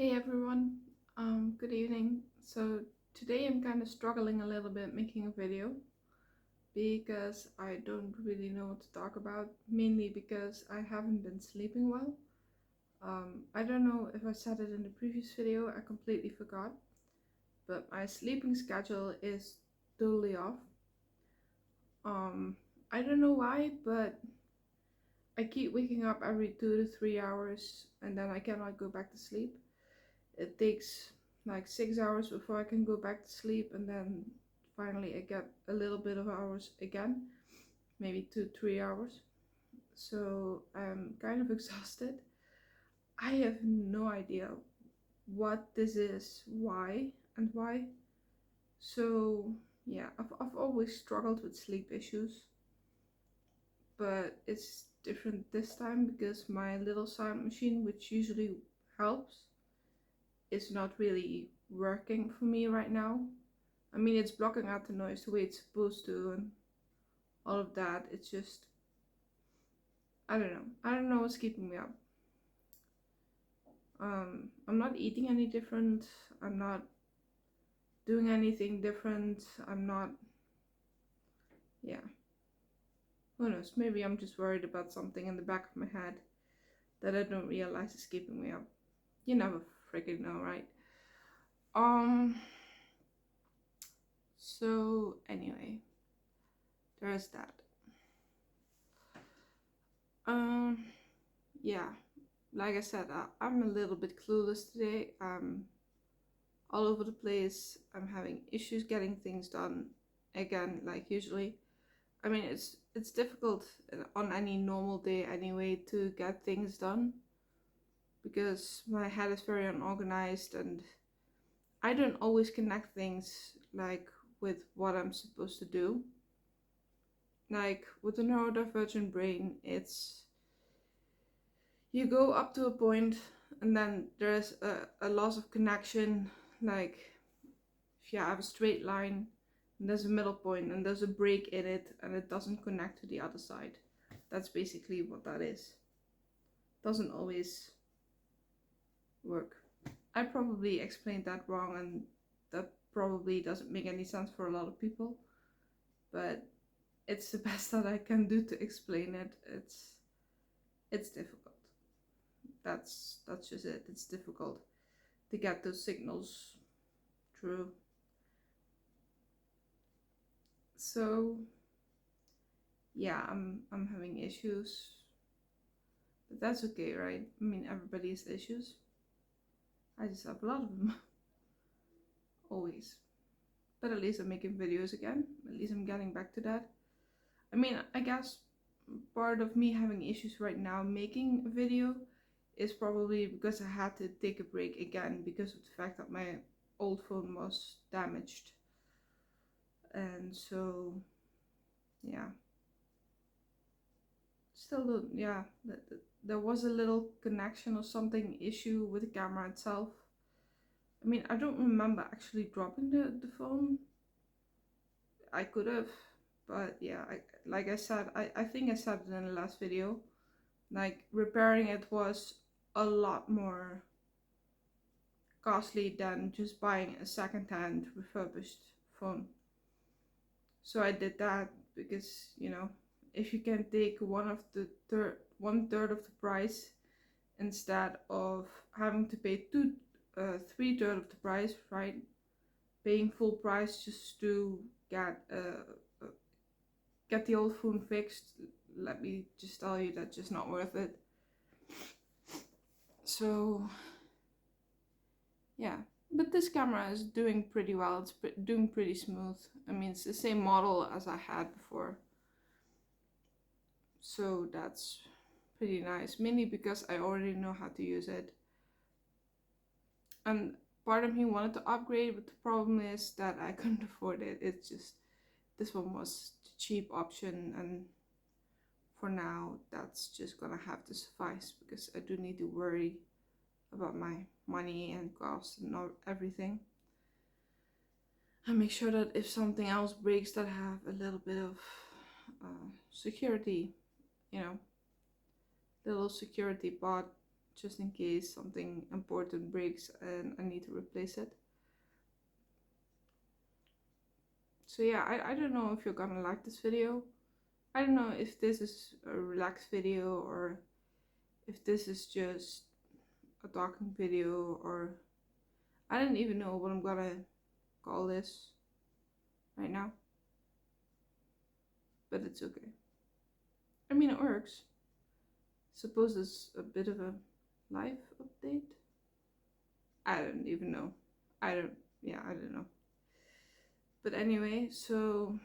Hey everyone, good evening. So today I'm kind of struggling a little bit making a video because I don't really know what to talk about, mainly because I haven't been sleeping well. I don't know if I said it in the previous video, I completely forgot, but my sleeping schedule is totally off. Um, I don't know why, but I keep waking up every 2 to 3 hours and then I cannot go back to sleep. It takes like 6 hours before I can go back to sleep, and then finally I get a little bit of hours again, maybe 2 3 hours. So I'm kind of exhausted. I have no idea what this is, why. So yeah, I've always struggled with sleep issues, but it's different this time because my little sound machine, which usually helps, is not really working for me right now. I mean, it's blocking out the noise the way it's supposed to and all of that. It's just, I don't know. I don't know what's keeping me up. I'm not eating any different. I'm not doing anything different. I'm not, yeah. Who knows? Maybe I'm just worried about something in the back of my head that I don't realize is keeping me up. You never freaking know, right? Um, so anyway, there's that. Um, yeah, like I said, I'm a little bit clueless today. All over the place. I'm having issues getting things done again, like usually. I mean, it's difficult on any normal day anyway to get things done because my head is very unorganized and I don't always connect things like with what I'm supposed to do. Like with the neurodivergent brain, it's you go up to a point and then there's a loss of connection. Like if you have a straight line and there's a middle point and there's a break in it and it doesn't connect to the other side. That's basically what that is. Doesn't always work. I probably explained that wrong and that probably doesn't make any sense for a lot of people, but it's the best that I can do to explain it. It's difficult. That's just it. It's difficult to get those signals through. So yeah, I'm having issues. But that's okay, right? I mean, everybody has issues. I just have a lot of them. Always. But at least I'm making videos again. At least I'm getting back to that. I mean, I guess part of me having issues right now making a video is probably because I had to take a break again because of the fact that my old phone was damaged. And so, yeah. Still, yeah, there was a little connection or something issue with the camera itself. I mean, I don't remember actually dropping the phone. I could have, but yeah, like I said, I think I said it in the last video. Like, repairing it was a lot more costly than just buying a second-hand refurbished phone. So I did that because, if you can take one third of the price instead of having to pay 3/3 of the price, right? Paying full price just to get the old phone fixed. Let me just tell you, that's just not worth it. So yeah, but this camera is doing pretty well. It's doing pretty smooth. I mean, it's the same model as I had before, so that's pretty nice. Mainly because I already know how to use it. And part of me wanted to upgrade, but the problem is that I couldn't afford it. It's just this one was the cheap option, and for now that's just gonna have to suffice because I do need to worry about my money and costs and everything. And make sure that if something else breaks that I have a little bit of security, you know, little security pod just in case something important breaks and I need to replace it. So yeah, I don't know if you're gonna like this video. I don't know if this is a relaxed video or if this is just a talking video, or I don't even know what I'm gonna call this right now, but it's okay. I mean, it works. Suppose it's a bit of a life update. I don't even know. I don't, yeah, I don't know. But anyway, so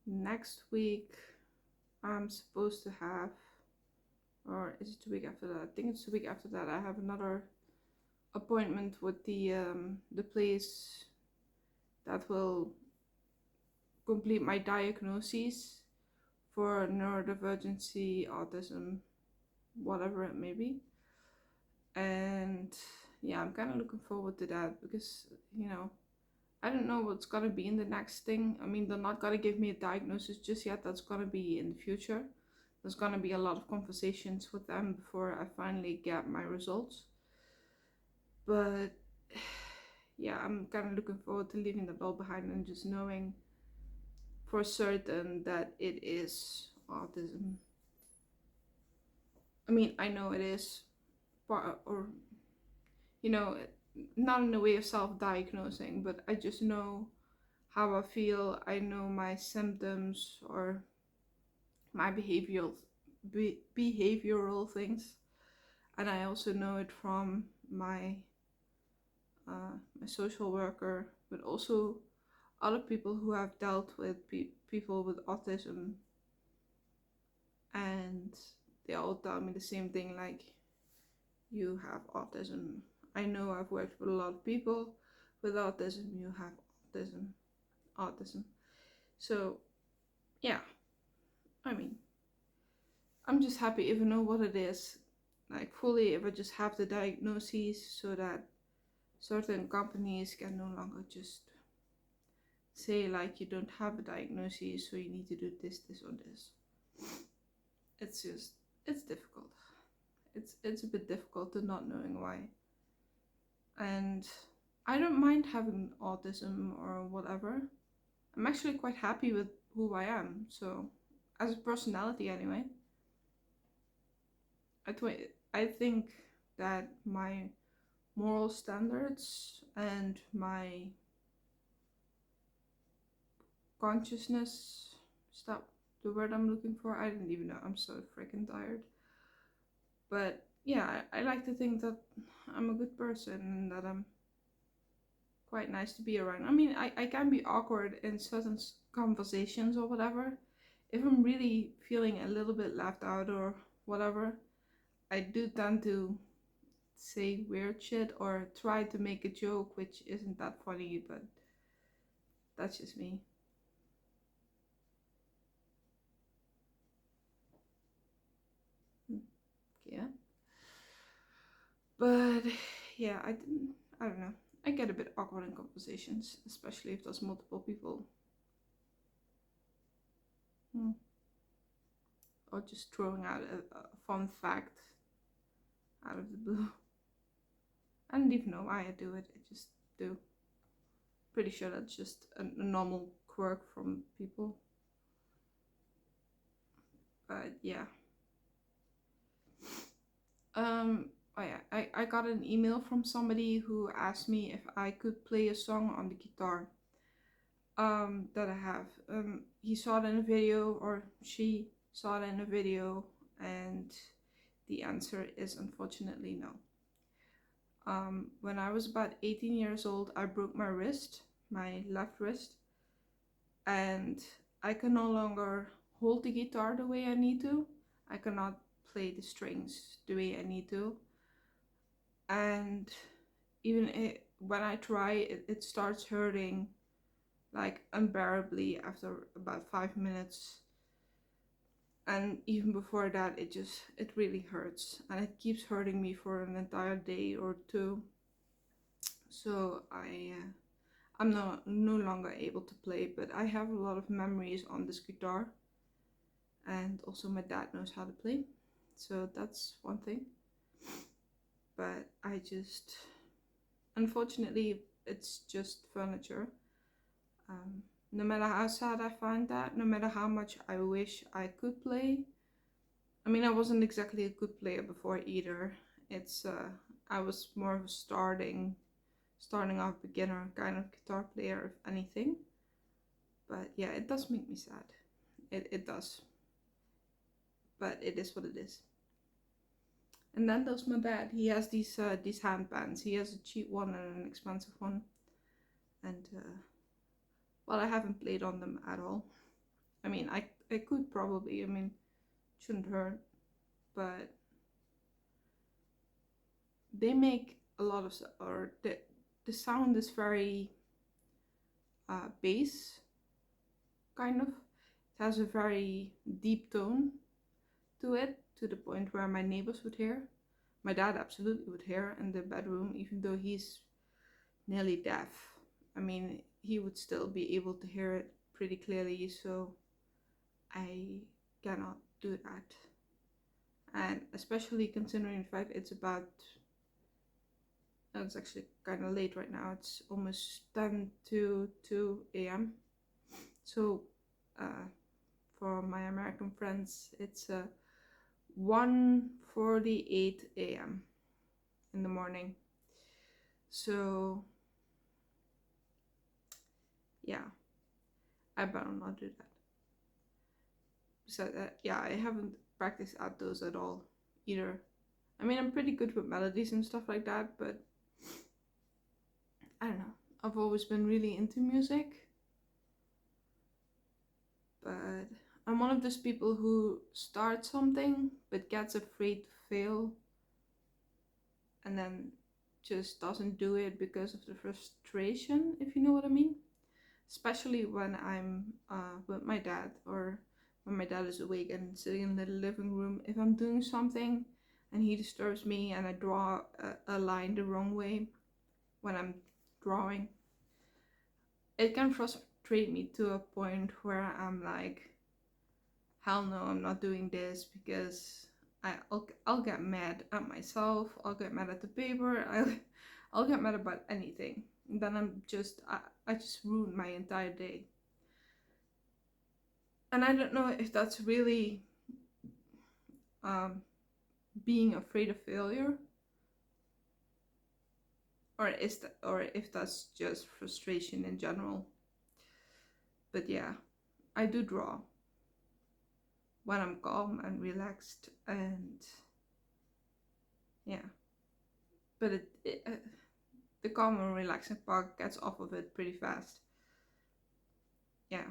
next week I'm supposed to have, or is it the week after that? I think it's the week after that. I have another appointment with the place that will complete my diagnosis for neurodivergency, autism, whatever it may be. And yeah, I'm kind of looking forward to that because, you know, I don't know what's gonna be in the next thing. I mean, they're not gonna give me a diagnosis just yet. That's gonna be in the future. There's gonna be a lot of conversations with them before I finally get my results. But yeah, I'm kind of looking forward to leaving that all behind and just knowing for certain that it is autism. I mean, I know it is, or you know, not in a way of self-diagnosing, but I just know how I feel. I know my symptoms or my behavioral things, and I also know it from my social worker, but also other people who have dealt with people with autism, and they all tell me the same thing, like, you have autism. I know I've worked with a lot of people with autism. You have autism. So yeah, I mean, I'm just happy if I know what it is, like fully, if I just have the diagnosis, so that certain companies can no longer just say like, you don't have a diagnosis, so you need to do this, this, or this. It's just, it's difficult. It's a bit difficult to not knowing why. And I don't mind having autism or whatever. I'm actually quite happy with who I am. So, as a personality, anyway, I think that my moral standards and my consciousness, stop the word I'm looking for. I didn't even know. I'm so freaking tired. But yeah, I like to think that I'm a good person and that I'm quite nice to be around. I mean, I can be awkward in certain conversations or whatever. If I'm really feeling a little bit left out or whatever, I do tend to say weird shit or try to make a joke, which isn't that funny, but that's just me. Yeah. But yeah, I don't know. I get a bit awkward in conversations, especially if there's multiple people. Or just throwing out a fun fact out of the blue. I don't even know why I do it. I just do. Pretty sure that's just a normal quirk from people. But yeah. Oh yeah, I got an email from somebody who asked me if I could play a song on the guitar that I have. He saw it in a video, or she saw it in a video, and the answer is unfortunately no. When I was about 18 years old, I broke my wrist, my left wrist, and I can no longer hold the guitar the way I need to. I cannot play the strings the way I need to. And even when I try, it starts hurting like unbearably after about 5 minutes. And even before that, it really hurts, and it keeps hurting me for an entire day or two. So I'm no longer able to play, but I have a lot of memories on this guitar, and also my dad knows how to play, so that's one thing. But I just, unfortunately, it's just furniture. No matter how sad I find that, no matter how much I wish I could play. I mean, I wasn't exactly a good player before either. It's I was more of a starting off beginner kind of guitar player, if anything. But yeah, it does make me sad. It does. But it is what it is. And then there's my dad. He has these handbands. He has a cheap one and an expensive one. And well, I haven't played on them at all. I mean, I could probably. I mean, shouldn't hurt. But they make a lot of, or the sound is very bass kind of. It has a very deep tone to it, to the point where my neighbors would hear. My dad absolutely would hear in the bedroom, even though he's nearly deaf. I mean, he would still be able to hear it pretty clearly, so I cannot do that. And especially considering the fact it's about, it's actually kind of late right now, it's almost 10 to 2 a.m. So for my American friends, it's 1:48 a.m. in the morning. So yeah, I better not do that. So yeah, I haven't practiced at those at all either. I mean, I'm pretty good with melodies and stuff like that, but I don't know. I've always been really into music, but I'm one of those people who starts something but gets afraid to fail and then just doesn't do it because of the frustration, if you know what I mean. Especially when I'm with my dad, or when my dad is awake and sitting in the living room. If I'm doing something and he disturbs me and I draw a line the wrong way when I'm drawing, it can frustrate me to a point where I'm like, hell no, I'm not doing this, because I'll get mad at myself, I'll get mad at the paper, I'll get mad about anything. And then I just ruin my entire day. And I don't know if that's really being afraid of failure, or if that's just frustration in general. But yeah, I do draw when I'm calm and relaxed, and yeah. But the calm and relaxing part gets off of it pretty fast. Yeah.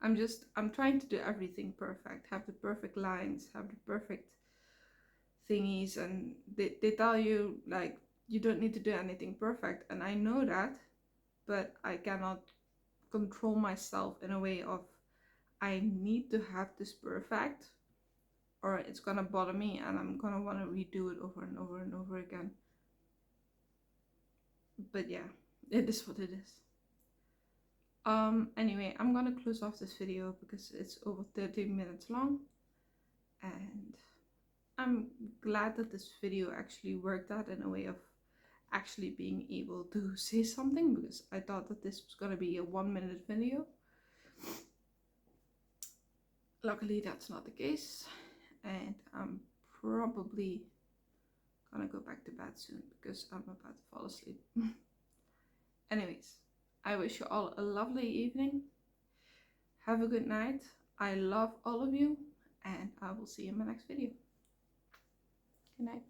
I'm trying to do everything perfect, have the perfect lines, have the perfect thingies, and they tell you like you don't need to do anything perfect, and I know that, but I cannot control myself in a way of I need to have this perfect, or it's gonna bother me and I'm gonna want to redo it over and over and over again. But yeah, it is what it is. Anyway, I'm gonna close off this video because it's over 30 minutes long, and I'm glad that this video actually worked out in a way of actually being able to say something, because I thought that this was gonna be a 1-minute video. Luckily that's not the case, and I'm probably gonna go back to bed soon because I'm about to fall asleep. Anyways, I wish you all a lovely evening. Have a good night. I love all of you, and I will see you in my next video. Good night.